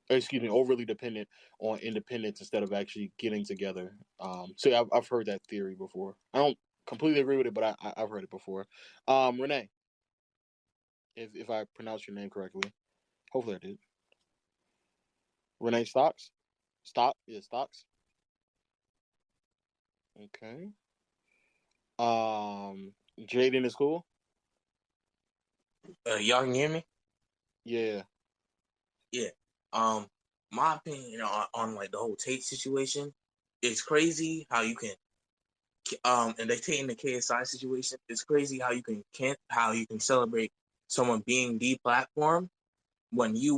excuse me, overly dependent on independence instead of actually getting together. So I've heard that theory before. I don't completely agree with it, but I've heard it before. Renee, if I pronounce your name correctly, hopefully I did. Renee Stocks, Stocks. Okay. Jaden is cool. Y'all can hear me? Yeah. Yeah. Um, my opinion on like the whole Tate situation, it's crazy how you can and they take in the KSI situation. It's crazy how you can celebrate someone being deplatformed when you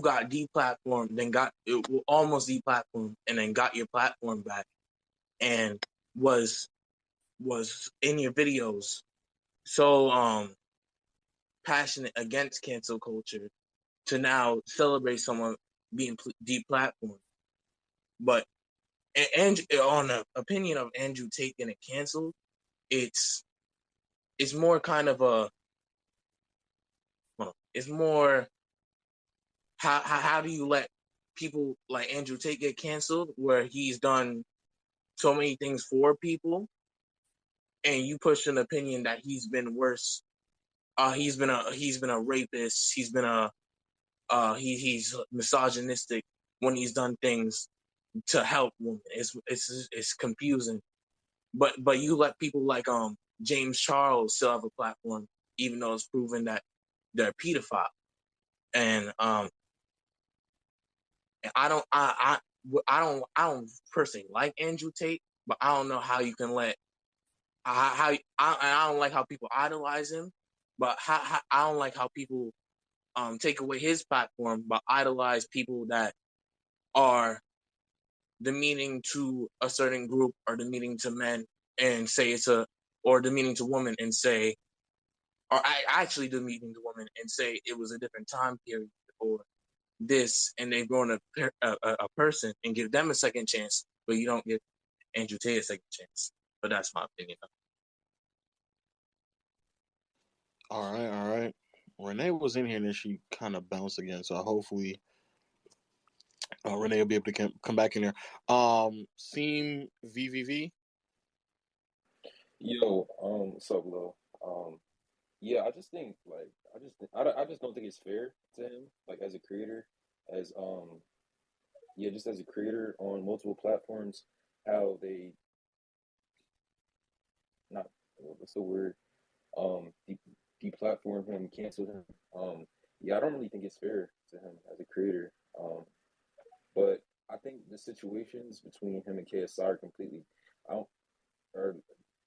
got deplatformed, then got it almost deplatformed, and then got your platform back, and was was in your videos so passionate against cancel culture to now celebrate someone being deplatformed. But and on the opinion of Andrew Tate getting canceled, it's it's more kind of a it's more how do you let people like Andrew Tate get canceled where he's done so many things for people and you push an opinion that he's been worse. He's been a rapist. He's been a he's misogynistic when he's done things to help women. It's confusing. But you let people like James Charles still have a platform, even though it's proven that they're pedophile. And I don't personally like Andrew Tate, but I don't know how you can let I don't like how people idolize him, but how I don't like how people take away his platform but idolize people that are demeaning to a certain group or demeaning to men and say it's a or demeaning to women and say or I actually demeaning to women and say it was a different time period or this and they've grown a person and give them a second chance, but you don't give Andrew Tate a second chance. But that's my opinion. All right. All right. Renee was in here and then she kind of bounced again. So hopefully Renee will be able to come back in there. Seam VVV. Yo, what's up, Lil? Yeah, I just think like I just don't think it's fair to him, like as a creator, as yeah, just as a creator on multiple platforms, how they not what's the word deplatform him, cancel him. Yeah, I don't really think it's fair to him as a creator. But I think the situations between him and KSI are completely. I don't or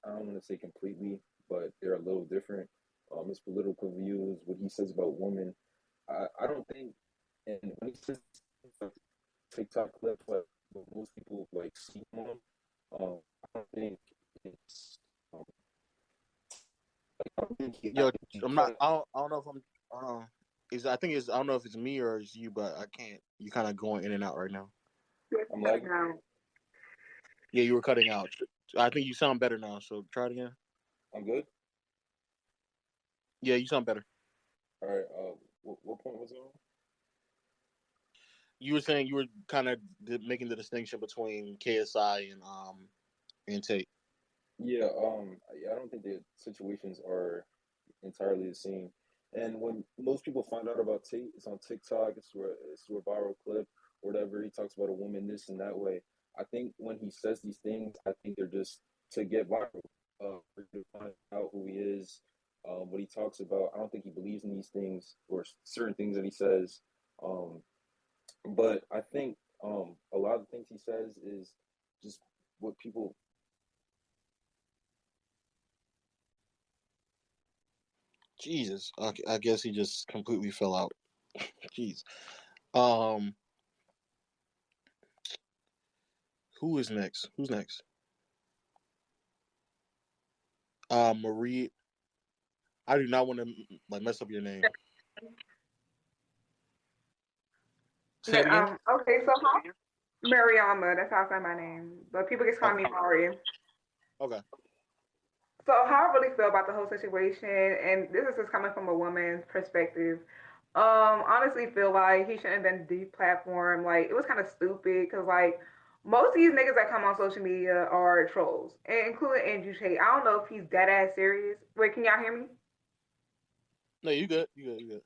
I don't want to say completely, but they're a little different. His political views, what he says about women, I don't think, and when he says like, TikTok clips, like what most people like see him on, I don't think it's, I don't think he Yo, actually I'm not. trying. I don't know if I'm. Is I think it's. I don't know if it's me or it's you, but I can't. You kind of going in and out right now. Yes, I'm right lagging. now. Yeah, you were cutting out. I think you sound better now. So try it again. I'm good. Yeah, you sound better. All right. What point was it on? You were saying you were kind of making the distinction between KSI and Tate. Yeah. Yeah, I don't think the situations are entirely the same. And when most people find out about Tate, it's on TikTok, it's through a viral clip, or whatever. He talks about a woman this and that way. I think when he says these things, I think they're just to get viral, to find out who he is, what he talks about. I don't think he believes in these things or certain things that he says. Um, but I think a lot of the things he says is just what people. Jesus, I guess he just completely fell out. Jeez. Um, who is next? Who's next? Marie. I do not want to like mess up your name. Say it again. Okay, so how Mariama, that's how I say my name, but people just call Okay. me Mari. Okay. So how I really feel about the whole situation, and this is just coming from a woman's perspective. Honestly, feel like he shouldn't have been deplatformed. Like, it was kind of stupid because, like, most of these niggas that come on social media are trolls, including Andrew Tate. I don't know if he's dead ass serious. Wait, can y'all hear me? No, you good. You good. You good.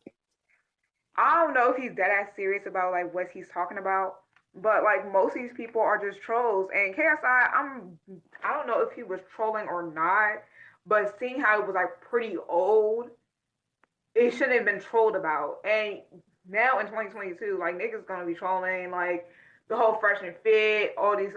I don't know if he's dead ass serious about like what he's talking about, but like most of these people are just trolls. And KSI, I don't know if he was trolling or not, but seeing how it was like pretty old, it shouldn't have been trolled about. And now in 2022, like niggas gonna be trolling like the whole fresh and fit, all these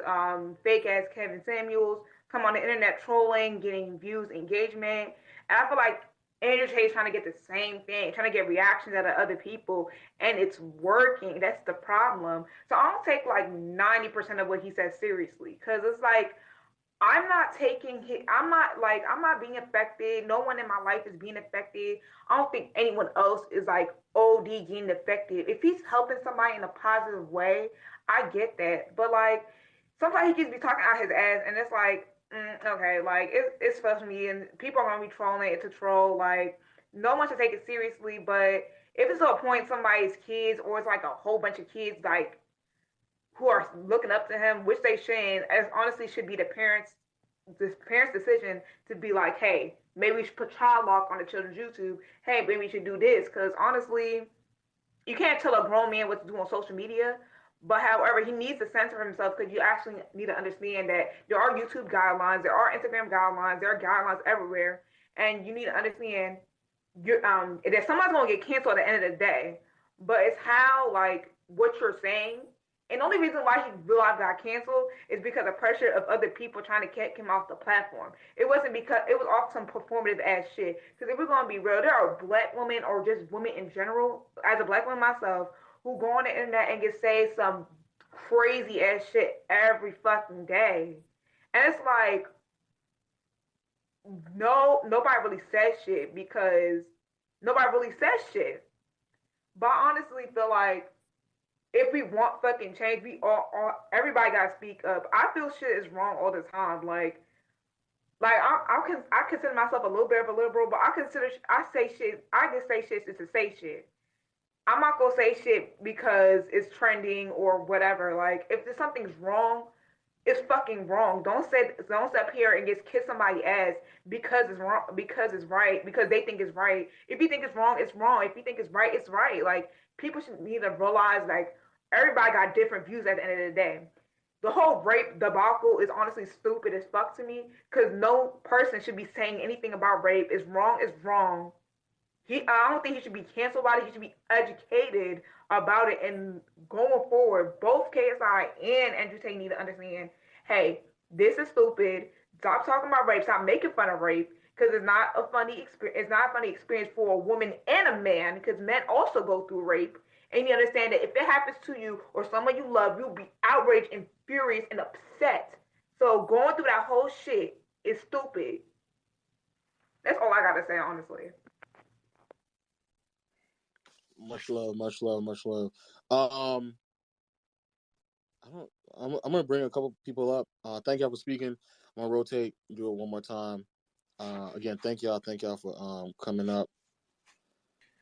fake ass Kevin Samuels come on the internet trolling, getting views, engagement. And I feel like Andrew Tate's trying to get the same thing, trying to get reactions out of other people, and it's working. That's the problem. So I don't take like 90% of what he says seriously, because it's like I'm not taking hit. I'm not being affected. No one in my life is being affected. I don't think anyone else is like OD getting affected. If he's helping somebody in a positive way, I get that. But like sometimes he just be talking out his ass, and it's like, okay, like it's social media, and people are gonna be trolling it to troll. Like no one should take it seriously. But if it's to a point somebody's kids, or it's like a whole bunch of kids, like who are looking up to him, which they shouldn't, as honestly should be the parents' decision to be like, hey, maybe we should put child lock on the children's YouTube. Hey, maybe we should do this. Because honestly, you can't tell a grown man what to do on social media. But however, he needs to censor himself because you actually need to understand that there are YouTube guidelines, there are Instagram guidelines, there are guidelines everywhere, and you need to understand that somebody's gonna get canceled at the end of the day. But it's how like what you're saying. And the only reason why he realized got canceled is because of pressure of other people trying to kick him off the platform. It wasn't because it was off some performative ass shit. Because if we're gonna be real, there are black women or just women in general, as a black woman myself, who go on the internet and get say some crazy ass shit every fucking day. And it's like, no, nobody really says shit because nobody really says shit. But I honestly feel like if we want fucking change, we all everybody gotta speak up. I feel shit is wrong all the time. I consider myself a little bit of a liberal, but I say shit. I just say shit just to say shit. I'm not gonna say shit because it's trending or whatever. Like if there's something's wrong, it's fucking wrong. Don't sit up here and just kiss somebody's ass because it's wrong, because it's right, because they think it's right. If you think it's wrong, it's wrong. If you think it's right, it's right. Like people should need to realize like everybody got different views at the end of the day. The whole rape debacle is honestly stupid as fuck to me because no person should be saying anything about rape. It's wrong, it's wrong. I don't think he should be canceled about it. He should be educated about it. And going forward, both KSI and Andrew Tate need to understand, hey, this is stupid. Stop talking about rape. Stop making fun of rape because it's not a funny experience. It's not a funny experience for a woman and a man because men also go through rape. And you understand that if it happens to you or someone you love, you'll be outraged and furious and upset. So going through that whole shit is stupid. That's all I gotta say, honestly. Much love, much love, much love. I don't. I'm gonna bring a couple people up. Thank y'all for speaking. I'm gonna rotate, do it one more time. Again, thank y'all for coming up.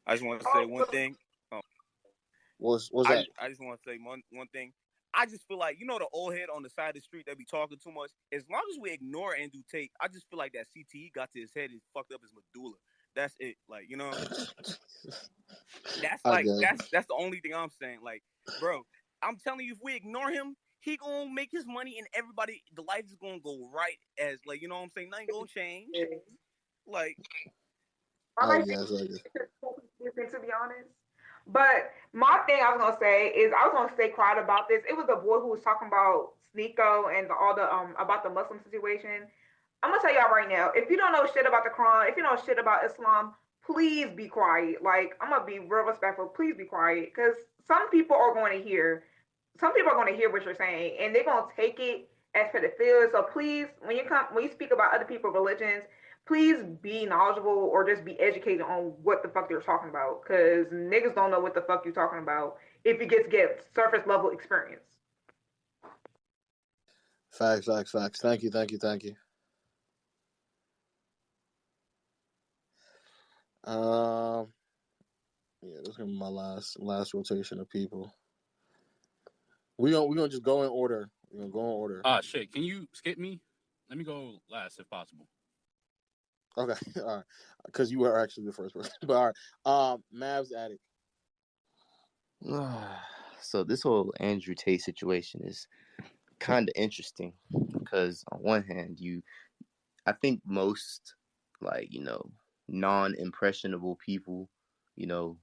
I just want to say one thing. What's that? I just want to say one thing. I just feel like, the old head on the side of the street that be talking too much. As long as we ignore Andrew Tate, I just feel like that CTE got to his head and fucked up his medulla. That's it. Like, that's the only thing I'm saying. Like, bro, I'm telling you, if we ignore him, he gonna make his money and everybody, the life is gonna go right as like, you know what I'm saying? Nothing gonna change. Like, I guess. To be honest. But my thing I was gonna say is I was gonna stay quiet about this. It was a boy who was talking about Sneeko and all the about the Muslim situation. I'm gonna tell y'all right now, if you don't know shit about the Quran, if you know shit about Islam, please be quiet. Like I'm gonna be real respectful. Please be quiet, because some people are going to hear what you're saying, and they're going to take it as per the feel. So please, when you speak about other people's religions, please be knowledgeable or just be educated on what the fuck they're talking about, because niggas don't know what the fuck you're talking about if you get surface level experience. Facts. Thank you. Um, Yeah, this is gonna be my last rotation of people. We gonna just go in order. We're gonna go in order. Shit. Can you skip me? Let me go last if possible. Okay, all right, because you were actually the first person. But all right, Mavs Attic. So this whole Andrew Tate situation is kind of interesting because on one hand, I think most non-impressionable people, you know,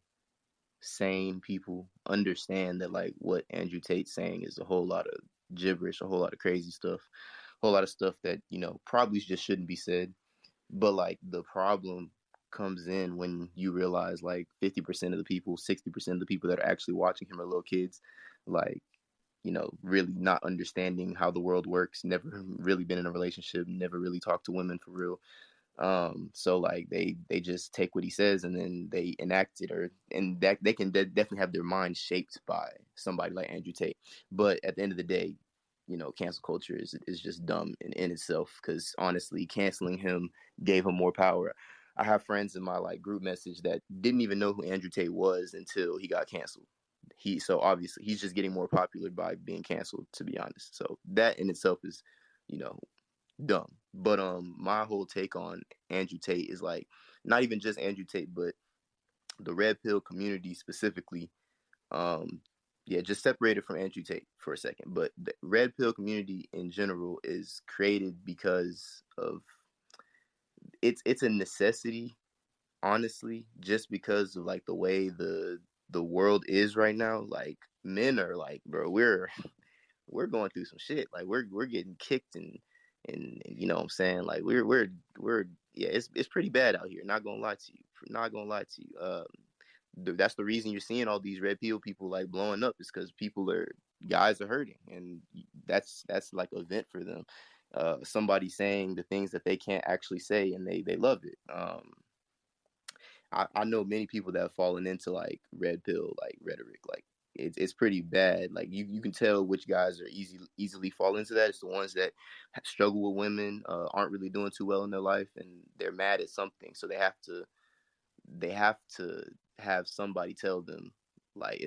sane people understand that like what Andrew Tate's saying is a whole lot of gibberish, a whole lot of crazy stuff, a whole lot of stuff that probably just shouldn't be said. But like the problem comes in when you realize like 50% of the people, 60% of the people that are actually watching him are little kids, like really not understanding how the world works, never really been in a relationship, never really talked to women for real. So like they just take what he says and then they enact it, and that they can definitely have their mind shaped by somebody like Andrew Tate. But at the end of the day, cancel culture is just dumb in itself, because honestly, canceling him gave him more power. I have friends in my like group message that didn't even know who Andrew Tate was until he got canceled. So obviously he's just getting more popular by being canceled, to be honest. So that in itself is, you know, dumb. But my whole take on Andrew Tate is like not even just Andrew Tate, but the red pill community specifically. Yeah, just separated from Andrew Tate for a second. But the red pill community in general is created because of it's a necessity, honestly, just because of like the way the world is right now. Like men are like, bro, we're going through some shit. Like we're getting kicked and you know what I'm saying? Like we're yeah, it's pretty bad out here. Not gonna lie to you. Not gonna lie to you. That's the reason you're seeing all these red pill people like blowing up, is because guys are hurting, and that's like a vent for them. Somebody saying the things that they can't actually say, and they love it. I know many people that have fallen into like red pill like rhetoric. Like it's pretty bad. Like you can tell which guys are easily fall into that. It's the ones that struggle with women, aren't really doing too well in their life, and they're mad at something, so they have to have somebody tell them like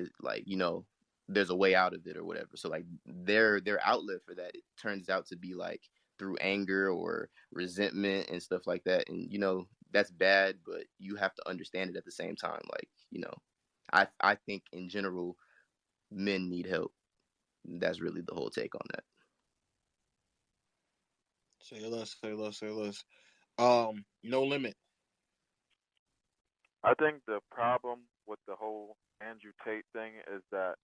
there's a way out of it or whatever. So like their outlet for that, it turns out to be like through anger or resentment and stuff like that. And that's bad, but you have to understand it at the same time. Like I think in general men need help. That's really the whole take on that. Say less. Say less. Say less. No limit. I think the problem with the whole Andrew Tate thing is that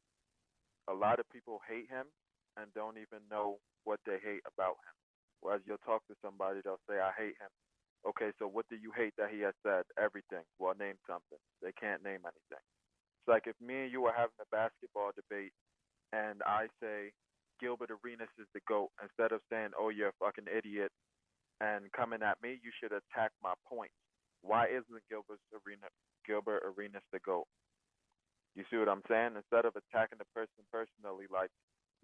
a lot of people hate him and don't even know what they hate about him. Whereas you'll talk to somebody, they'll say, I hate him. Okay, so what do you hate that he has said? Everything. Well, name something. They can't name anything. It's like if me and you are having a basketball debate and I say Gilbert Arenas is the GOAT, instead of saying, oh, you're a fucking idiot and coming at me, you should attack my point. Why isn't Gilbert Arenas the GOAT? You see what I'm saying? Instead of attacking the person personally, like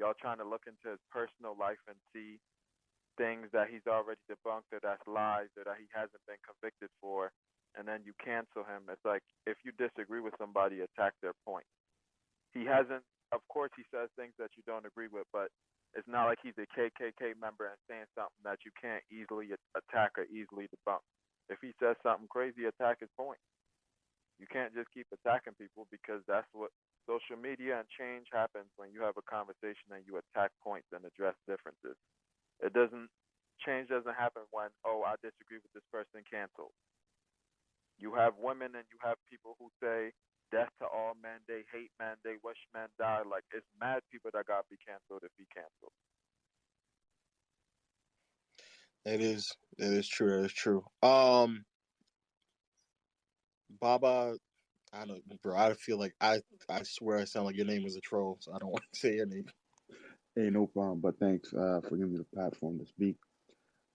y'all trying to look into his personal life and see things that he's already debunked or that's lies or that he hasn't been convicted for, and then you cancel him. It's like if you disagree with somebody, attack their point. He hasn't, of course, he says things that you don't agree with, but it's not like he's a KKK member and saying something that you can't easily attack or easily debunk. If he says something crazy, attack his point. You can't just keep attacking people, because that's what social media and change happens when you have a conversation and you attack points and address differences. It doesn't change doesn't happen when, oh, I disagree with this person, canceled. You have women and you have people who say death to all men, they hate men, they wish men die. Like it's mad people that got to be canceled if he canceled. That is true. That is true. Baba, I don't, bro. I feel like I swear I sound like your name is a troll, so I don't want to say your name. Hey, no problem. But thanks for giving me the platform to speak.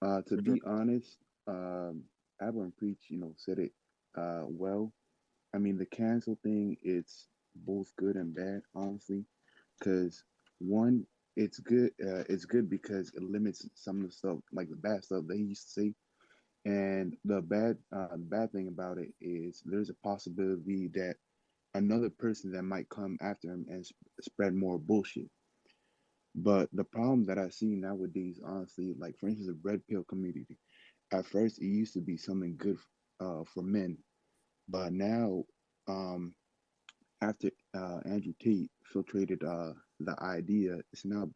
To For sure. be honest, Abba and Preach, said it well. I mean, the cancel thing, it's both good and bad, honestly. Because one, it's good because it limits some of the stuff, like the bad stuff that he used to say. And the bad thing about it is there's a possibility that another person that might come after him and spread more bullshit. But the problem that I see nowadays, honestly, like for instance, the red pill community. At first, it used to be something good for men, but now, um, after Andrew Tate filtrated the idea, it's now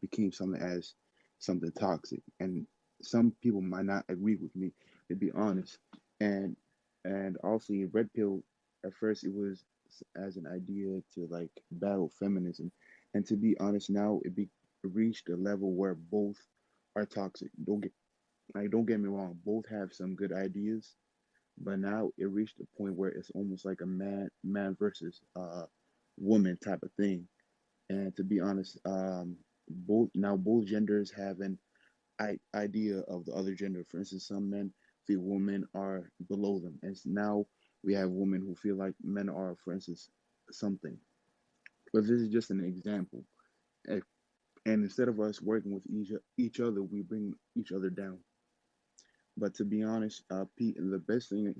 became something as something toxic, and some people might not agree with me, to be honest. And also, red pill, at first it was as an idea to like battle feminism, and to be honest, now reached a level where both are toxic. Don't get me wrong, both have some good ideas, but now it reached a point where it's almost like a man versus woman type of thing. And to be honest, both genders have an idea of the other gender. For instance, some men feel women are below them, and now we have women who feel like men are, for instance, something. But this is just an example. And instead of us working with each other, we bring each other down. But to be honest, Pete, the best thing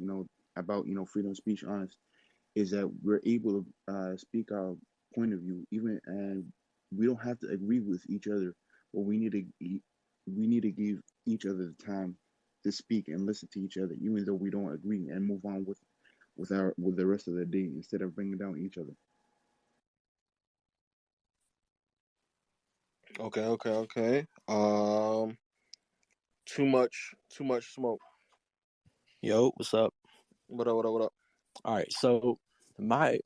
about freedom of speech, honest, is that we're able to speak our point of view, even, and we don't have to agree with each other, but we need to give each other the time to speak and listen to each other, even though we don't agree, and move on with the rest of the day instead of bringing down each other. Okay. Too much smoke. Yo, what's up? What up? All right, so my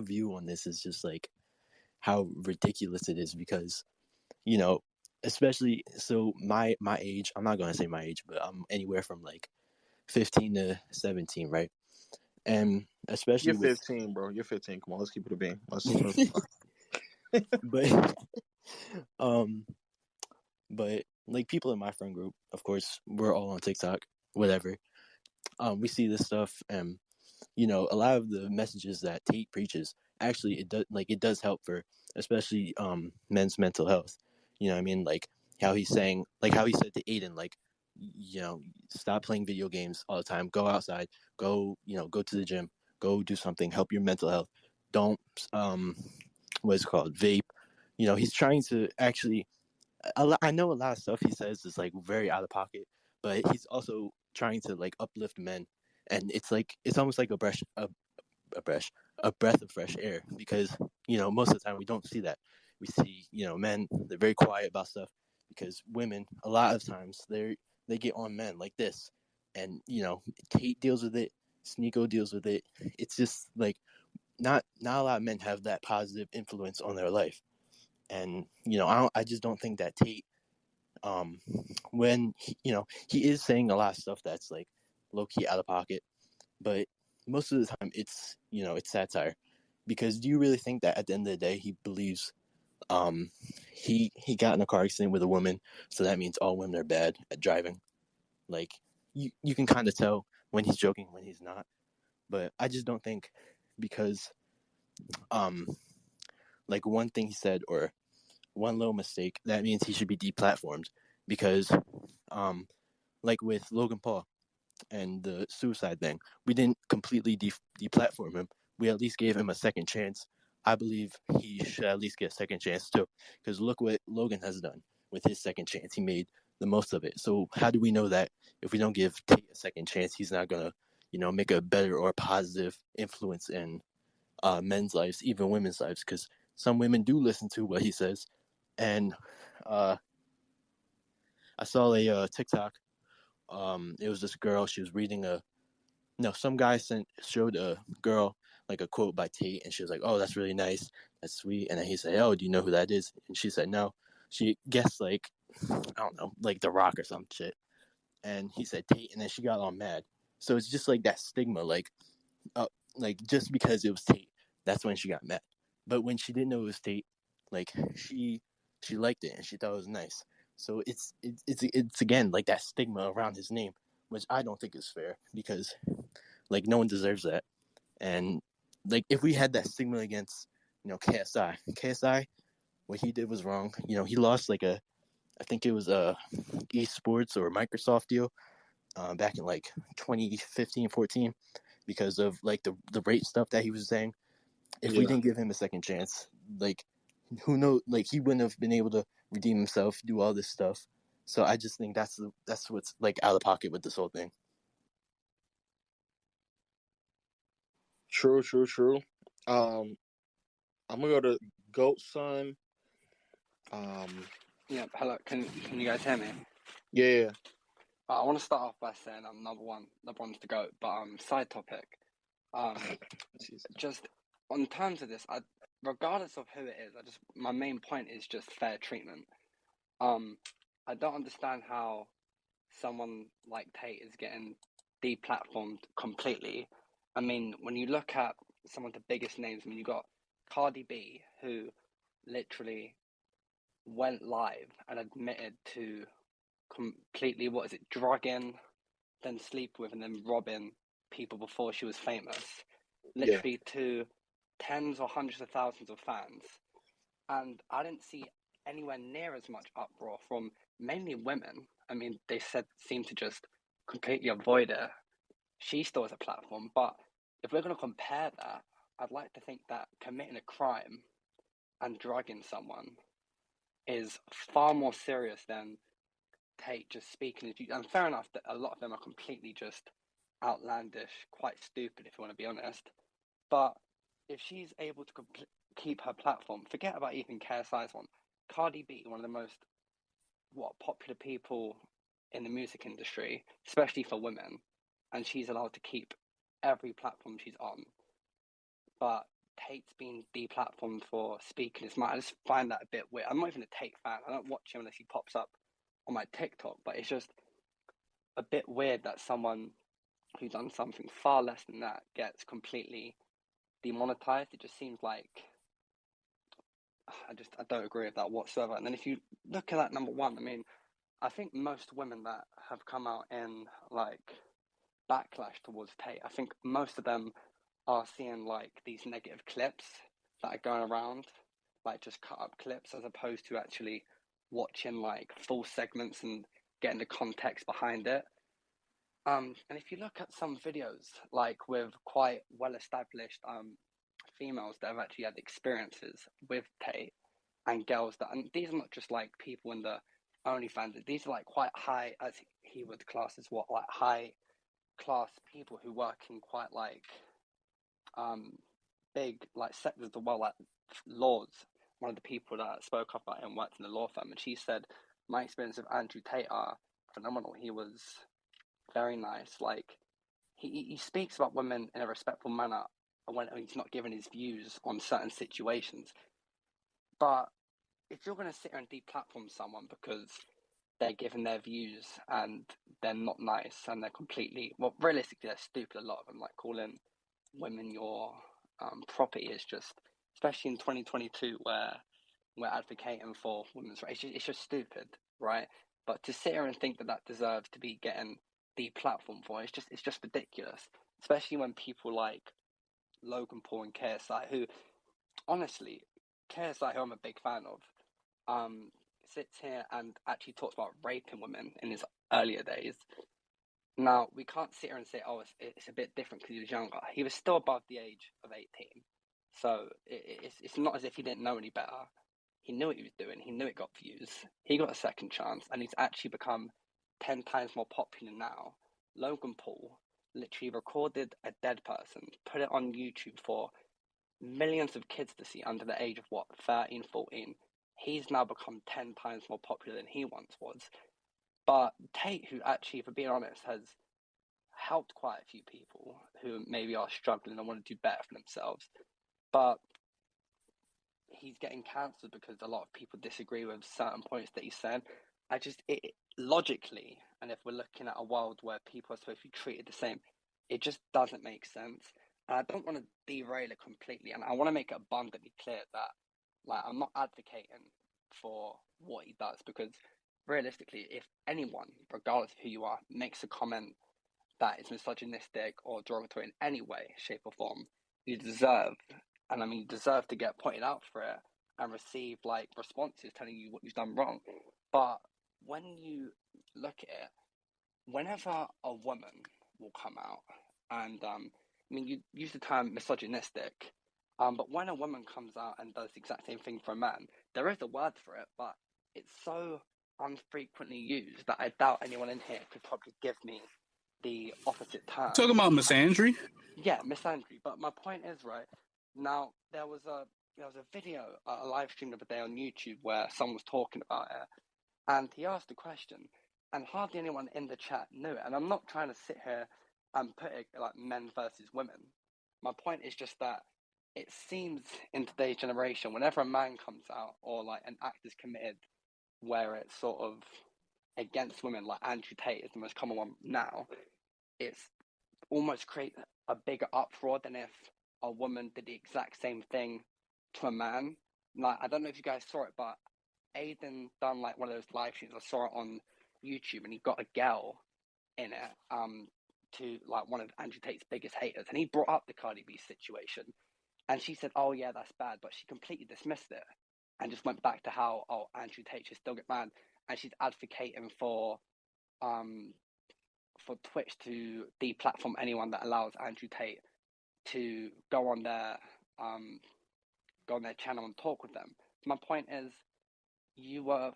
view on this is just like how ridiculous it is because especially so my age. I'm not gonna say my age, but I'm anywhere from like 15 to 17, right? And especially You're with 15, bro. You're 15. Come on, let's keep it a bean. but um but like people in my friend group, of course, we're all on TikTok, whatever. We see this stuff, and a lot of the messages that Tate preaches actually it does help for especially men's mental health. You know what I mean? Like how he's saying, like how he said to Aiden, like stop playing video games all the time, go outside, go to the gym, go do something, help your mental health. Don't what's it called, vape. He's trying to actually I know a lot of stuff he says is like very out of pocket, but he's also trying to like uplift men, and it's almost like a breath of fresh air because most of the time we don't see that. We see men, they're very quiet about stuff because women a lot of times they get on men like this, and Tate deals with it, Sneeko deals with it. It's just like not a lot of men have that positive influence on their life, and I just don't think that Tate when he is saying a lot of stuff that's like low key out of pocket, but most of the time it's satire. Because do you really think that at the end of the day he believes he got in a car accident with a woman, so that means all women are bad at driving? Like you can kind of tell when he's joking, when he's not. But I just don't think, because like one thing he said or one little mistake, that means he should be deplatformed. Because like with Logan Paul and the suicide thing, we didn't completely deplatform him. We at least gave him a second chance. I believe he should at least get a second chance too, because look what Logan has done with his second chance. He made the most of it. So how do we know that if we don't give Tate a second chance, he's not gonna make a better or positive influence in men's lives, even women's lives? Because some women do listen to what he says. And I saw a TikTok. It was this girl. She was reading some guy showed a girl like a quote by Tate, and she was like, "Oh, that's really nice, that's sweet." And then he said, "Oh, do you know who that is?" And she said, "No." She guessed like, I don't know, like The Rock or some shit. And he said Tate, and then she got all mad. So it's just like that stigma, like just because it was Tate, that's when she got mad. But when she didn't know it was Tate, like she liked it and she thought it was nice. So it's again like that stigma around his name, which I don't think is fair, because like no one deserves that. And like if we had that stigma against KSI, what he did was wrong. He lost like I think it was a esports or Microsoft deal back in like 2015, 14. because of like the rape stuff that he was saying. If we didn't give him a second chance, like who knows, like he wouldn't have been able to redeem himself, do all this stuff. So I just think that's what's like out of pocket with this whole thing. True. I'm gonna go to Goat Son. Yeah, hello. Can you guys hear me? Yeah. I want to start off by saying I'm number one's the GOAT, but side topic. Just on terms of this, regardless of who it is, my main point is just fair treatment. I don't understand how someone like Tate is getting deplatformed completely. I mean, when you look at some of the biggest names, I mean, you got Cardi B, who literally went live and admitted to completely, drugging, then sleep with, and then robbing people before she was famous, literally to tens or hundreds of thousands of fans. And I didn't see anywhere near as much uproar from mainly women. I mean, they seem to just completely avoid it. She still has a platform, but if we're going to compare that, I'd like to think that committing a crime and drugging someone is far more serious than Tate just speaking. And fair enough that a lot of them are completely just outlandish, quite stupid, if you want to be honest. But if she's able to keep her platform, forget about even KSI's one. Cardi B, one of the most popular people in the music industry, especially for women, and she's allowed to keep every platform she's on. But Tate's been deplatformed for speaking his mind. I just find that a bit weird. I'm not even a Tate fan. I don't watch him unless he pops up on my TikTok, but it's just a bit weird that someone who's done something far less than that gets completely demonetized. It just seems like I don't agree with that whatsoever. And then if you look at that number one, I mean, I think most women that have come out in like backlash towards Tate, I think most of them are seeing like these negative clips that are going around, like just cut up clips, as opposed to actually watching like full segments and getting the context behind it. And if you look at some videos, like with quite well-established females that have actually had experiences with Tate, and girls that, and these are not just like people in the OnlyFans, these are like quite high, as he would class as like high class people who work in quite like big like sectors of the world, like laws. One of the people that spoke up about him worked in the law firm, and she said, my experience of Andrew Tate are phenomenal. He was very nice. Like he speaks about women in a respectful manner when he's not giving his views on certain situations. But if you're going to sit here and deplatform someone because they're giving their views and they're not nice and they're completely, well, realistically, they're stupid, a lot of them, like calling women your property is just, especially in 2022 where we're advocating for women's rights, it's just stupid, right? But to sit here and think that that deserves to be getting deplatformed for, it's just ridiculous, especially when people like Logan Paul and KSI, who honestly, KSI, who I'm a big fan of, sits here and actually talks about raping women in his earlier days. Now, we can't sit here and say, oh, it's a bit different because he was younger. He was still above the age of 18. So it's not as if he didn't know any better. He knew what he was doing. He knew it got views. He got a second chance, and he's actually become 10 times more popular now. Logan Paul literally recorded a dead person, put it on YouTube for millions of kids to see under the age of 13, 14. He's now become 10 times more popular than he once was. But Tate, who actually, for being honest, has helped quite a few people who maybe are struggling and want to do better for themselves, but he's getting cancelled because a lot of people disagree with certain points that he said. Logically, and if we're looking at a world where people are supposed to be treated the same, it just doesn't make sense. And I don't want to derail it completely, and I want to make it abundantly clear that, like, I'm not advocating for what he does, because realistically, if anyone, regardless of who you are, makes a comment that is misogynistic or derogatory in any way, shape, or form, you deserve to get pointed out for it and receive like responses telling you what you've done wrong. But when you look at it, whenever a woman will come out and I mean, you use the term misogynistic, but when a woman comes out and does the exact same thing for a man, there is a word for it, but it's so unfrequently used that I doubt anyone in here could probably give me the opposite term. Talking about misandry? Yeah, misandry. But my point is, right, now there was a video, a live stream the other day on YouTube where someone was talking about it, and he asked a question, and hardly anyone in the chat knew it. And I'm not trying to sit here and put it like men versus women. My point is just that it seems in today's generation, whenever a man comes out or like an act is committed where it's sort of against women, like Andrew Tate is the most common one now, it's almost create a bigger uproar than if a woman did the exact same thing to a man. Like, I don't know if you guys saw it, but Aiden done like one of those live streams. I saw it on YouTube, and he got a girl in it, to like one of Andrew Tate's biggest haters, and he brought up the Cardi B situation, and she said, "Oh yeah, that's bad," but she completely dismissed it and just went back to how Andrew Tate should still get banned, and she's advocating for Twitch to deplatform anyone that allows Andrew Tate to go on their channel and talk with them. My point is, you were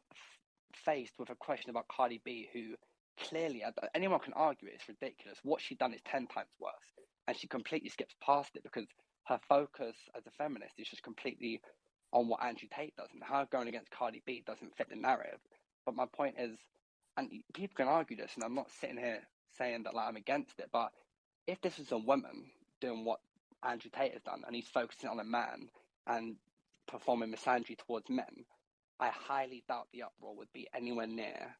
faced with a question about Cardi B, who clearly, anyone can argue it's ridiculous. What she's done is 10 times worse, and she completely skips past it because her focus as a feminist is just completely on what Andrew Tate does, and her going against Cardi B doesn't fit the narrative. But my point is, and people can argue this, and I'm not sitting here saying that like I'm against it, but if this was a woman doing what Andrew Tate has done, and he's focusing on a man and performing misandry towards men, I highly doubt the uproar would be anywhere near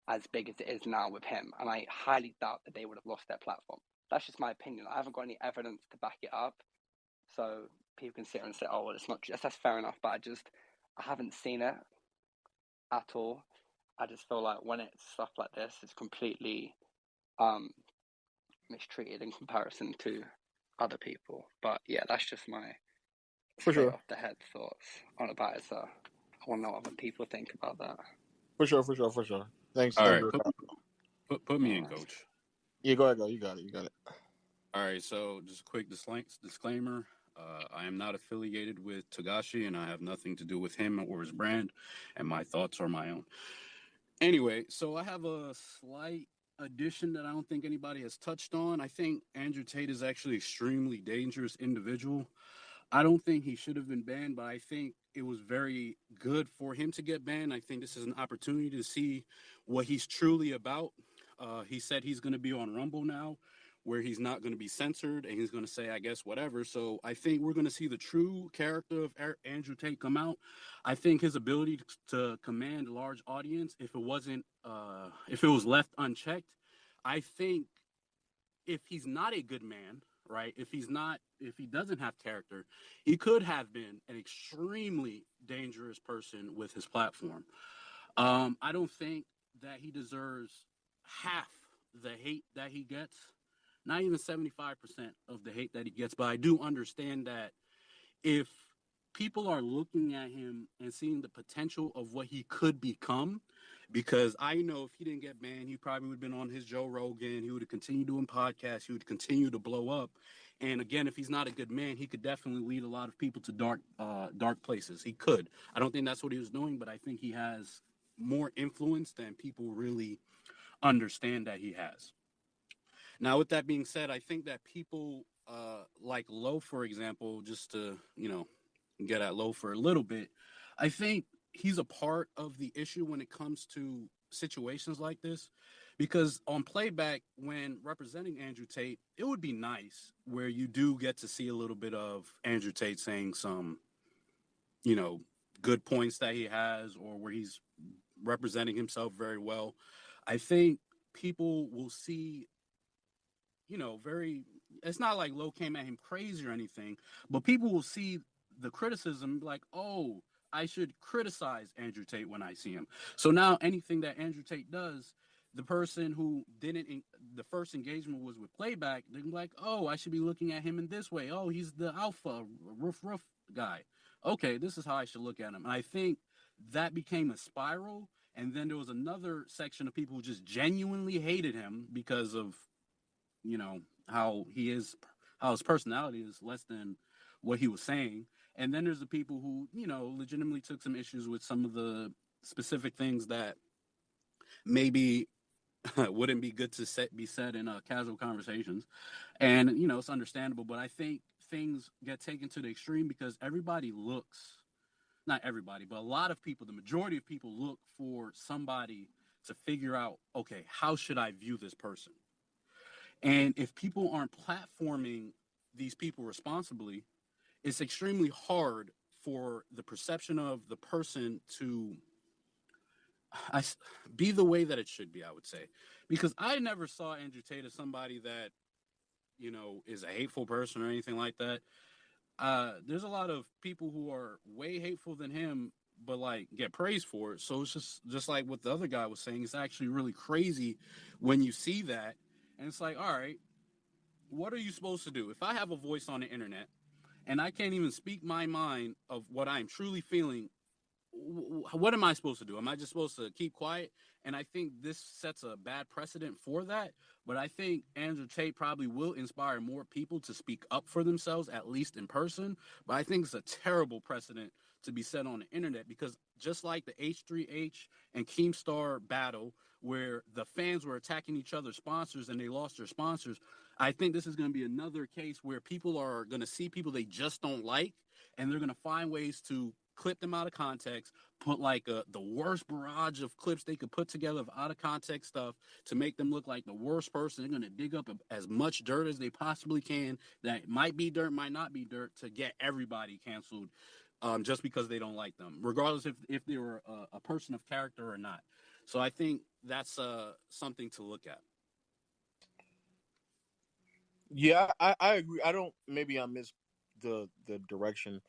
as big as it is now with him, and I highly doubt that they would have lost their platform. That's just my opinion. I haven't got any evidence to back it up, so people can sit and say, "Oh, well, it's not true." That's fair enough, but I haven't seen it at all. I just feel like when it's stuff like this, it's completely mistreated in comparison to other people. But yeah, that's just my straight off the head thoughts on about it. So I want to know what other people think about that. For sure. Thanks. All right, put me in, coach. Yeah, go ahead, go. You got it. All right, so just a quick disclaimer. I am not affiliated with Togashi, and I have nothing to do with him or his brand, and my thoughts are my own. Anyway, so I have a slight addition that I don't think anybody has touched on. I think Andrew Tate is actually an extremely dangerous individual. I don't think he should have been banned, but I think it was very good for him to get banned. I think this is an opportunity to see what he's truly about. He said he's going to be on Rumble now, where he's not going to be censored, and he's going to say, I guess, whatever. So I think we're going to see the true character of Andrew Tate come out. I think his ability to command a large audience, if it was left unchecked, I think if he's not a good man, right, if he doesn't have character, he could have been an extremely dangerous person with his platform. I don't think that he deserves half the hate that he gets. Not even 75% of the hate that he gets, but I do understand that if people are looking at him and seeing the potential of what he could become, because I know if he didn't get banned, he probably would have been on his Joe Rogan. He would have continued doing podcasts. He would continue to blow up. And again, if he's not a good man, he could definitely lead a lot of people to dark places. He could. I don't think that's what he was doing, but I think he has more influence than people really understand that he has. Now, with that being said, I think that people like Low, for example, just to, get at Low for a little bit, I think he's a part of the issue when it comes to situations like this. Because on playback, when representing Andrew Tate, it would be nice where you do get to see a little bit of Andrew Tate saying some, good points that he has, or where he's representing himself very well. I think people will see it's not like Low came at him crazy or anything, but people will see the criticism like, oh, I should criticize Andrew Tate when I see him. So now anything that Andrew Tate does, the person who the first engagement was with playback, they're like, oh, I should be looking at him in this way. Oh, he's the alpha, roof guy. Okay, this is how I should look at him. And I think that became a spiral. And then there was another section of people who just genuinely hated him because of how he is how his personality is less than what he was saying. And then there's the people who, legitimately took some issues with some of the specific things that maybe wouldn't be good to be said in casual conversations. And, it's understandable. But I think things get taken to the extreme because everybody looks, not everybody, but a lot of people, the majority of people look for somebody to figure out, okay, how should I view this person? And if people aren't platforming these people responsibly, it's extremely hard for the perception of the person to be the way that it should be, I would say. Because I never saw Andrew Tate as somebody that, is a hateful person or anything like that. There's a lot of people who are way hateful than him, but like get praised for it. So it's just like what the other guy was saying. It's actually really crazy when you see that, and it's like, all right, what are you supposed to do? If I have a voice on the internet and I can't even speak my mind of what I'm truly feeling, what am I supposed to do? Am I just supposed to keep quiet? And I think this sets a bad precedent for that. But I think Andrew Tate probably will inspire more people to speak up for themselves, at least in person. But I think it's a terrible precedent to be set on the internet because just like the H3H and Keemstar battle, where the fans were attacking each other's sponsors and they lost their sponsors, I think this is going to be another case where people are going to see people they just don't like, and they're going to find ways to clip them out of context, put like the worst barrage of clips they could put together of out of context stuff to make them look like the worst person. They're going to dig up as much dirt as they possibly can that might be dirt, might not be dirt, to get everybody canceled just because they don't like them, regardless if they were a person of character or not. So I think that's something to look at. Yeah, I agree. Maybe I missed the direction,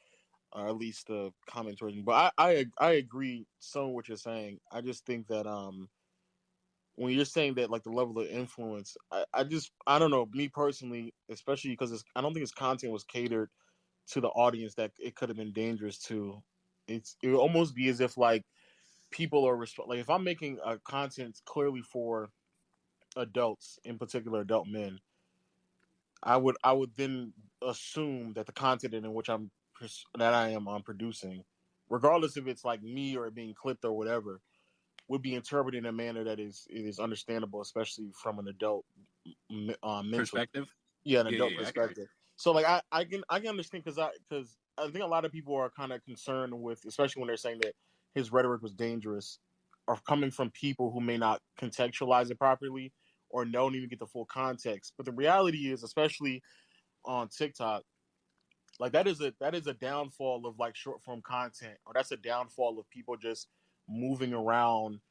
or at least the comment towards me. But I agree some of what you're saying. I just think that when you're saying that, like, the level of influence, I don't know, me personally, especially because I don't think his content was catered to the audience that it could have been dangerous to. It would almost be as if like people are like, if I'm making a content clearly for adults, in particular adult men, I would then assume that the content in which I am producing, regardless if it's like me or it being clipped or whatever, would be interpreted in a manner that is understandable, especially from an adult mental Perspective. Yeah, an adult I agree. perspective. So like I can understand because I think a lot of people are kind of concerned with, especially when they're saying that his rhetoric was dangerous, are coming from people who may not contextualize it properly or don't even get the full context. But the reality is, especially on TikTok, like that is a downfall of like short form content, or that's a downfall of people just moving around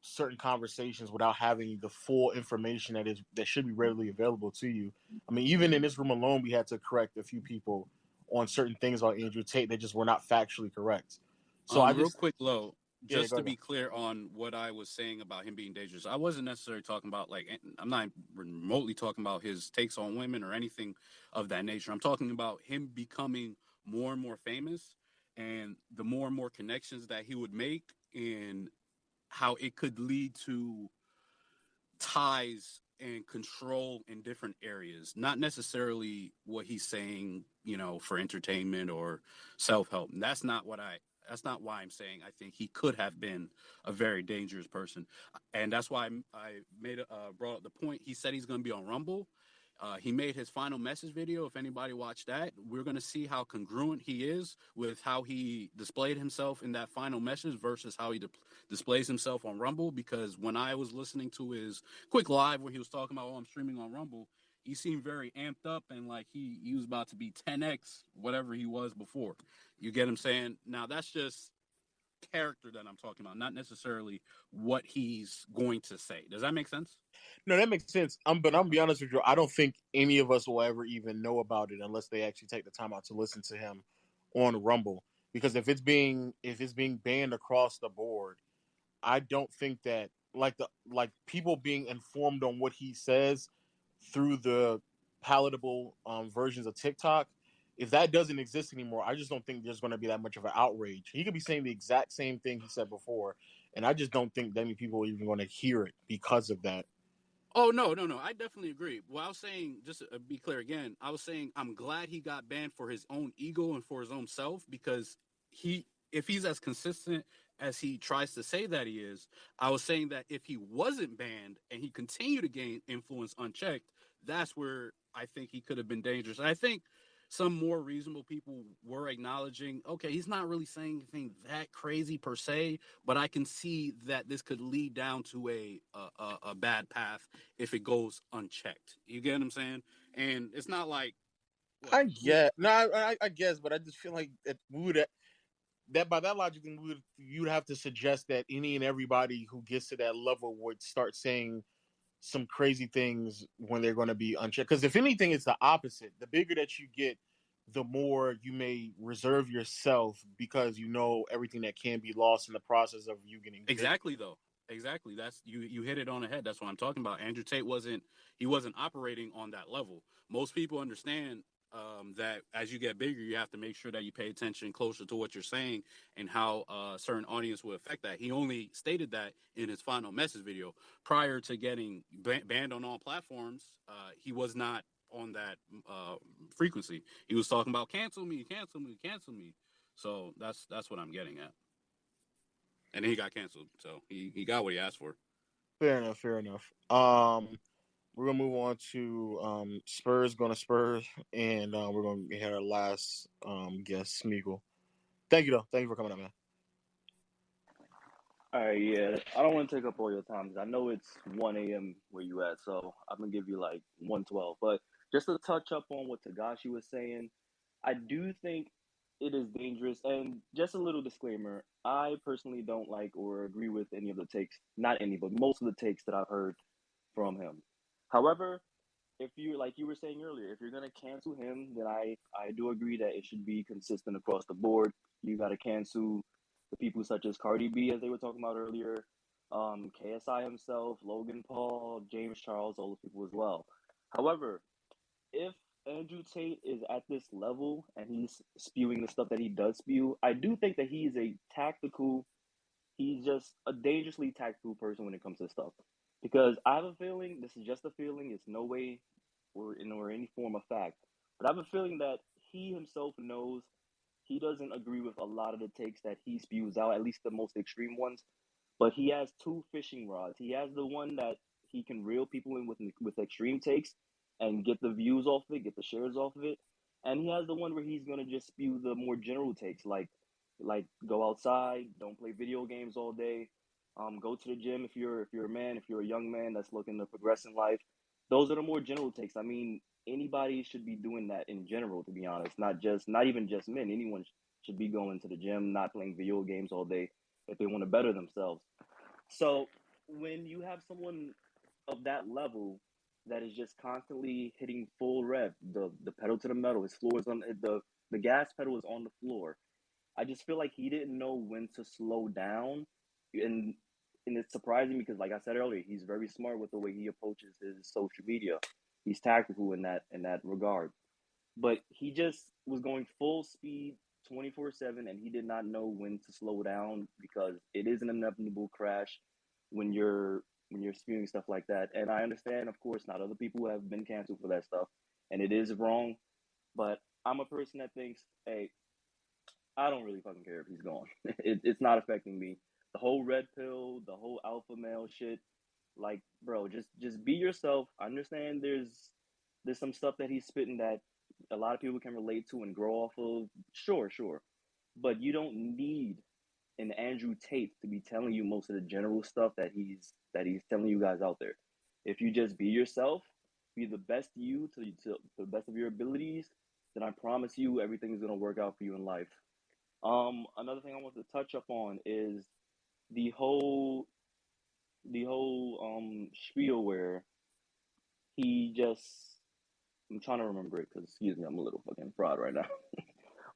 certain conversations without having the full information that should be readily available to you. I mean, even in this room alone, we had to correct a few people on certain things about Andrew Tate that just were not factually correct. So Real quick, Lo, Yeah, just go to ahead. be clear on what I was saying about him being dangerous, I wasn't necessarily talking about I'm not remotely talking about his takes on women or anything of that nature. I'm talking about him becoming more and more famous and the more and more connections that he would make, and how it could lead to ties and control in different areas, not necessarily what he's saying, for entertainment or self-help. That's not why I'm saying I think he could have been a very dangerous person. And that's why I brought up the point. He said he's going to be on Rumble. He made his final message video. If anybody watched that, we're going to see how congruent he is with how he displayed himself in that final message versus how he displays himself on Rumble. Because when I was listening to his quick live where he was talking about, I'm streaming on Rumble, he seemed very amped up and like he was about to be 10x whatever he was before. You get him saying? Now that's just character that I'm talking about, not necessarily what he's going to say. Does that make sense? No, that makes sense. But I'm be honest with you, I don't think any of us will ever even know about it unless they actually take the time out to listen to him on Rumble. Because if it's being banned across the board, I don't think that like people being informed on what he says through the palatable versions of TikTok, if that doesn't exist anymore, I just don't think there's going to be that much of an outrage. He could be saying the exact same thing he said before, and I just don't think that many people are even going to hear it because of that. Oh no, no, no! I definitely agree. Well, I was saying, just to be clear again, I was saying I'm glad he got banned for his own ego and for his own self because if he's as consistent as he tries to say that he is, I was saying that if he wasn't banned and he continued to gain influence unchecked, that's where I think he could have been dangerous. And I think some more reasonable people were acknowledging, okay, he's not really saying anything that crazy per se, but I can see that this could lead down to a bad path if it goes unchecked. You get what I'm saying? And it's not like what I get no, I guess, but I just feel like that we would that by that logic, then you'd have to suggest that any and everybody who gets to that level would start saying some crazy things when they're going to be unchecked. Because if anything, it's the opposite. The bigger that you get, the more you may reserve yourself because you know everything that can be lost in the process of you getting big. exactly though. Exactly. That's you hit it on the head. That's what I'm talking about. Andrew Tate wasn't operating on that level. Most people understand that as you get bigger, you have to make sure that you pay attention closer to what you're saying and how a certain audience will affect that. He only stated that in his final message video. Prior to getting banned on all platforms, he was not on that frequency. He was talking about cancel me, cancel me, cancel me. So that's what I'm getting at. And then he got canceled, so he got what he asked for. Fair enough. Fair enough. We're gonna move on to Spurs going to Spurs, and we're gonna get our last guest, Smeagol. Thank you though. Thank you for coming up, man. All right, yeah. I don't want to take up all your time 'cause I know it's 1 a.m. where you at, so I'm gonna give you like 1:12. But just to touch up on what Tagashi was saying, I do think it is dangerous. And just a little disclaimer: I personally don't like or agree with any of the takes, not any, but most of the takes that I've heard from him. However, if you like you were saying earlier, if you're gonna cancel him, then I do agree that it should be consistent across the board. You got to cancel the people such as Cardi B, as they were talking about earlier, KSI himself, Logan Paul, James Charles, all those people as well. However, if Andrew Tate is at this level and he's spewing the stuff that he does spew, I do think that he's just a dangerously tactical person when it comes to stuff. Because I have a feeling, this is just a feeling, it's no way or any form of fact, but I have a feeling that he himself knows he doesn't agree with a lot of the takes that he spews out, at least the most extreme ones. But he has two fishing rods. He has the one that he can reel people in with extreme takes and get the views off of it, get the shares off of it. And he has the one where he's gonna just spew the more general takes, like go outside, don't play video games all day, go to the gym if you're a man, if you're a young man that's looking to progress in life. Those are the more general takes. I mean, anybody should be doing that in general, to be honest. Not even just men. Anyone should be going to the gym, not playing video games all day if they want to better themselves. So when you have someone of that level that is just constantly hitting full rev, the pedal to the metal, his floor is on the gas pedal is on the floor. I just feel like he didn't know when to slow down, and and it's surprising because, like I said earlier, he's very smart with the way he approaches his social media. He's tactical in that regard, but he just was going full speed 24/7, and he did not know when to slow down because it is an inevitable crash when you're spewing stuff like that. And I understand, of course, not other people have been canceled for that stuff, and it is wrong. But I'm a person that thinks, hey, I don't really fucking care if he's gone. It's not affecting me. The whole red pill, the whole alpha male shit, like, bro, just be yourself. I understand there's some stuff that he's spitting that a lot of people can relate to and grow off of. Sure, sure. But you don't need an Andrew Tate to be telling you most of the general stuff that he's telling you guys out there. If you just be yourself, be the best you to the best of your abilities, then I promise you everything's gonna work out for you in life. Another thing I want to touch up on is the whole spiel where he just I'm trying to remember it because excuse me, I'm a little fucking fraud right now.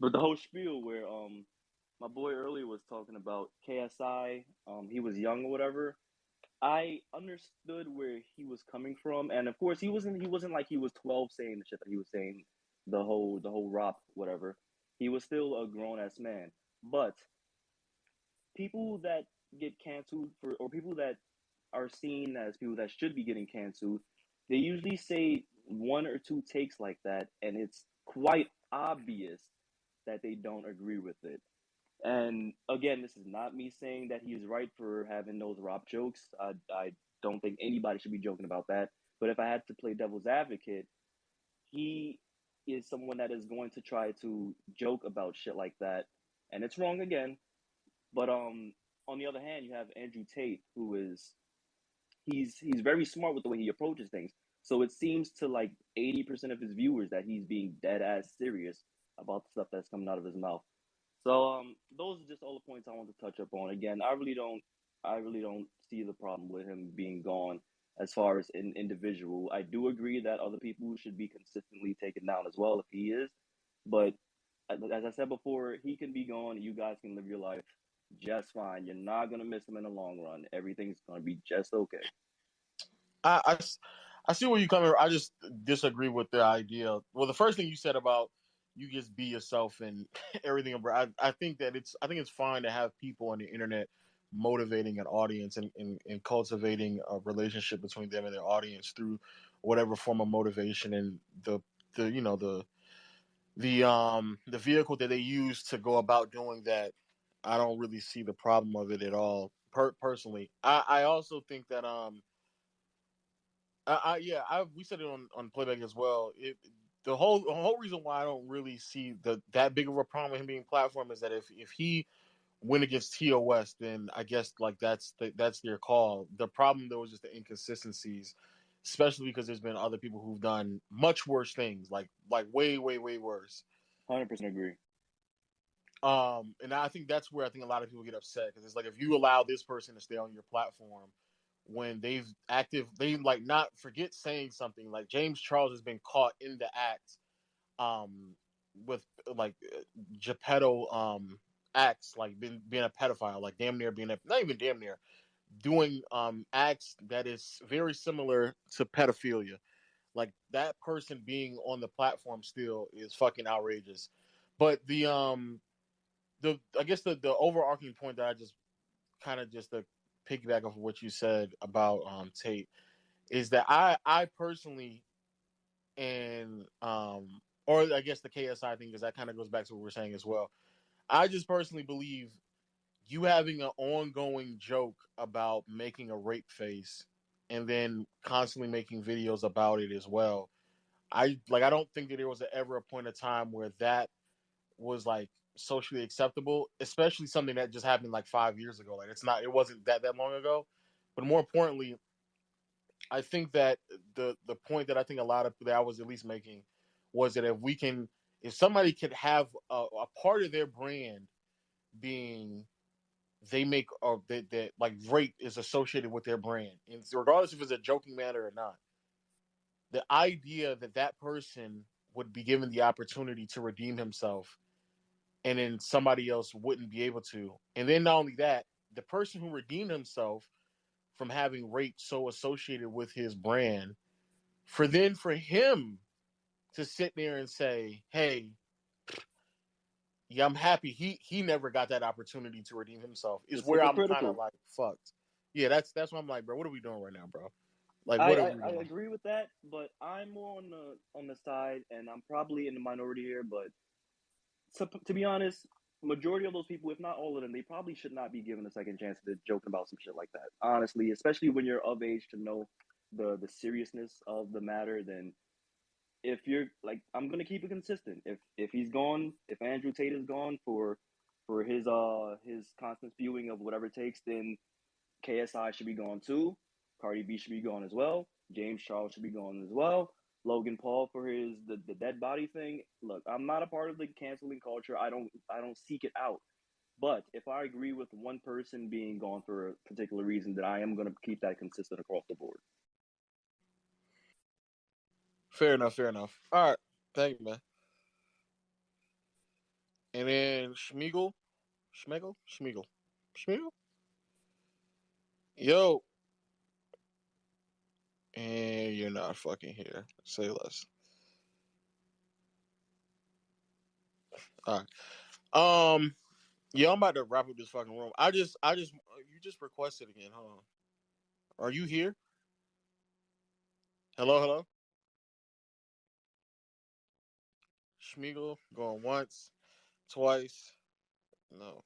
But the whole spiel where my boy earlier was talking about KSI, he was young or whatever. I understood where he was coming from, and of course he wasn't like he was 12 saying the shit that he was saying, the whole rap whatever. He was still a grown ass man, but people that get canceled for or people that are seen as people that should be getting canceled, they usually say one or two takes like that, and it's quite obvious that they don't agree with it. And again, this is not me saying that he's right for having those rap jokes. I don't think anybody should be joking about that. But if I had to play devil's advocate, he is someone that is going to try to joke about shit like that, and it's wrong again. But on the other hand, you have Andrew Tate, who is he's very smart with the way he approaches things. So it seems to like 80% of his viewers that he's being dead ass serious about the stuff that's coming out of his mouth. So those are just all the points I want to touch up on. Again, I really don't see the problem with him being gone as far as an individual. I do agree that other people should be consistently taken down as well if he is, but as I said before, he can be gone. You guys can live your life just fine. You're not gonna miss him in the long run. Everything's gonna be just okay. I see where you come from. I just disagree with the idea. Well, the first thing you said about you just be yourself and everything. I think that I think it's fine to have people on the internet motivating an audience and cultivating a relationship between them and their audience through whatever form of motivation and the you know the vehicle that they use to go about doing that. I don't really see the problem of it at all. Personally, I also think that yeah, we said it on playback as well. The whole reason why I don't really see that big of a problem with him being platform is that if he went against TOS, then I guess like that's their call. The problem though is just the inconsistencies, especially because there's been other people who've done much worse things, like way worse. 100% agree. And I think that's where I think a lot of people get upset because it's like if you allow this person to stay on your platform when they like not forget saying something like James Charles has been caught in the act um with like Geppetto acts like being a pedophile, like damn near being not even damn near doing acts that is very similar to pedophilia. Like that person being on the platform still is fucking outrageous. But the I guess the overarching point that I just kind of just to piggyback off of what you said about Tate is that I personally and or I guess the KSI thing because that kind of goes back to what we're saying as well. I just personally believe you having an ongoing joke about making a rape face and then constantly making videos about it as well. I don't think that there was ever a point of time where that was like socially acceptable, especially something that just happened like 5 years ago. Like it wasn't that long ago. But more importantly, I think that the point that I think a lot of that I was at least making was that if somebody could have a part of their brand being they make or that like rape is associated with their brand, and regardless if it's a joking matter or not, the idea that that person would be given the opportunity to redeem himself and then somebody else wouldn't be able to. And then not only that, the person who redeemed himself from having rape so associated with his brand, for him to sit there and say, "Hey, yeah, I'm happy he never got that opportunity to redeem himself," is It's where I'm kind of hypocritical. like fucked. Yeah, that's what I'm like, bro. What are we doing right now, bro? Like, I, what are I, we I doing? agree with that, but I'm more on the side, and I'm probably in the minority here. But to be honest, majority of those people, if not all of them, they probably should not be given a second chance to joke about some shit like that. Honestly, especially when you're of age to know the seriousness of the matter, then if you're like, I'm gonna keep it consistent. If he's gone, if Andrew Tate is gone for his constant spewing of whatever it takes, then KSI should be gone too. Cardi B should be gone as well. James Charles should be gone as well. Logan Paul for the dead body thing. Look, I'm not a part of the canceling culture. I don't seek it out. But if I agree with one person being gone for a particular reason, then I am gonna keep that consistent across the board. Fair enough. Fair enough. All right, thank you, man. And then Schmiegel. Yo, and you're not fucking here. Say less. All right. Yeah, I'm about to wrap up this fucking room. You just requested again. Hold on. Are you here? Hello, hello. Schmiegel going once, twice. No.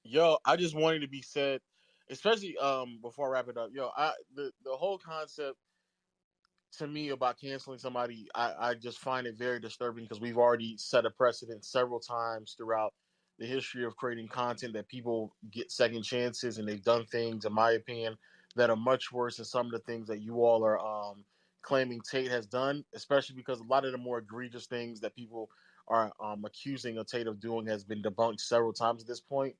Yo, I just wanted to be said, especially before I wrap it up. Yo, the whole concept to me about canceling somebody, I just find it very disturbing because we've already set a precedent several times throughout the history of creating content that people get second chances and they've done things, in my opinion, that are much worse than some of the things that you all are claiming Tate has done, especially because a lot of the more egregious things that people are accusing of Tate of doing has been debunked several times at this point.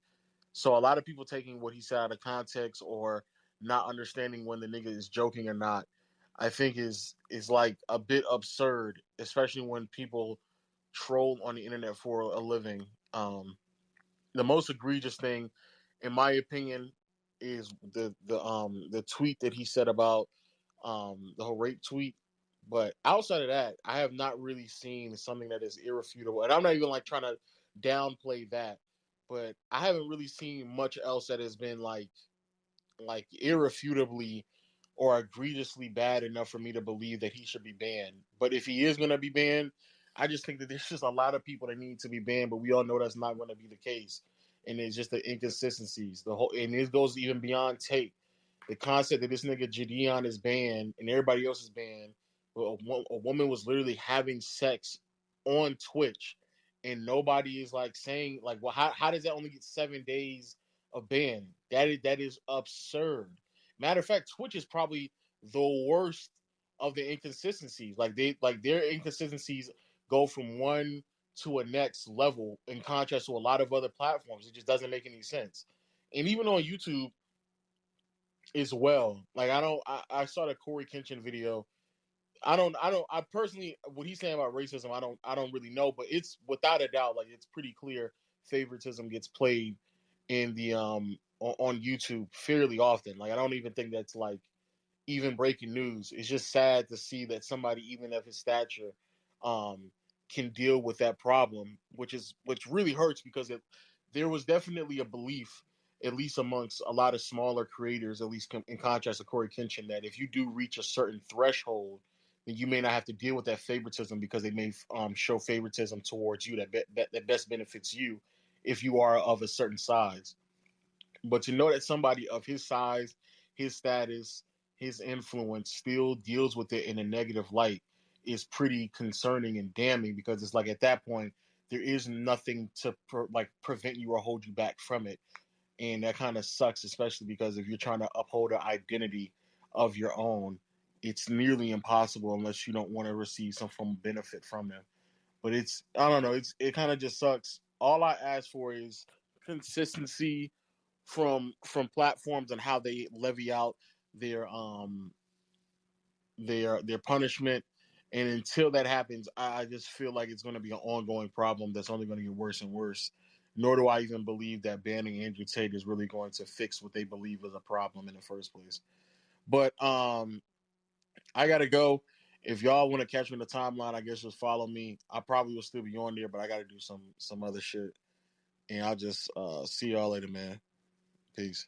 So a lot of people taking what he said out of context or not understanding when the nigga is joking or not, I think is like a bit absurd, especially when people troll on the internet for a living. The most egregious thing, in my opinion, is the tweet that he said about the whole rape tweet. But outside of that, I have not really seen something that is irrefutable. And I'm not even like trying to downplay that, but I haven't really seen much else that has been like irrefutably or egregiously bad enough for me to believe that he should be banned. But if he is going to be banned, I just think that there's just a lot of people that need to be banned, but we all know that's not going to be the case. And it's just the inconsistencies. The whole, and it goes even beyond Tate. The concept that this nigga Jadeon is banned and everybody else is banned. A woman was literally having sex on Twitch, and nobody is like saying like, well, how does that only get 7 days of ban? That is absurd. Matter of fact, Twitch is probably the worst of the inconsistencies. Like their inconsistencies go from one to a next level in contrast to a lot of other platforms. It just doesn't make any sense. And even on YouTube as well. Like I saw the Corey Kenshin video. I personally, what he's saying about racism, I don't really know, but it's without a doubt, like it's pretty clear favoritism gets played in the on YouTube fairly often. Like I don't even think that's like even breaking news. It's just sad to see that somebody even of his stature um, can deal with that problem, which really hurts because there was definitely a belief, at least amongst a lot of smaller creators, at least in contrast to Corey Kenshin, that if you do reach a certain threshold, then you may not have to deal with that favoritism because they may show favoritism towards you that best benefits you if you are of a certain size. But to know that somebody of his size, his status, his influence still deals with it in a negative light is pretty concerning and damning because it's like at that point there is nothing to prevent you or hold you back from it, and that kind of sucks, especially because if you're trying to uphold an identity of your own, it's nearly impossible unless you don't want to receive some form of benefit from them. But I don't know, it kind of just sucks. All I ask for is consistency from platforms and how they levy out their their punishment. And until that happens, I just feel like it's going to be an ongoing problem that's only going to get worse and worse. Nor do I even believe that banning Andrew Tate is really going to fix what they believe is a problem in the first place. But I gotta go. If y'all want to catch me in the timeline, I guess just follow me. I probably will still be on there, but I gotta do some other shit. And I'll just see y'all later, man. Peace.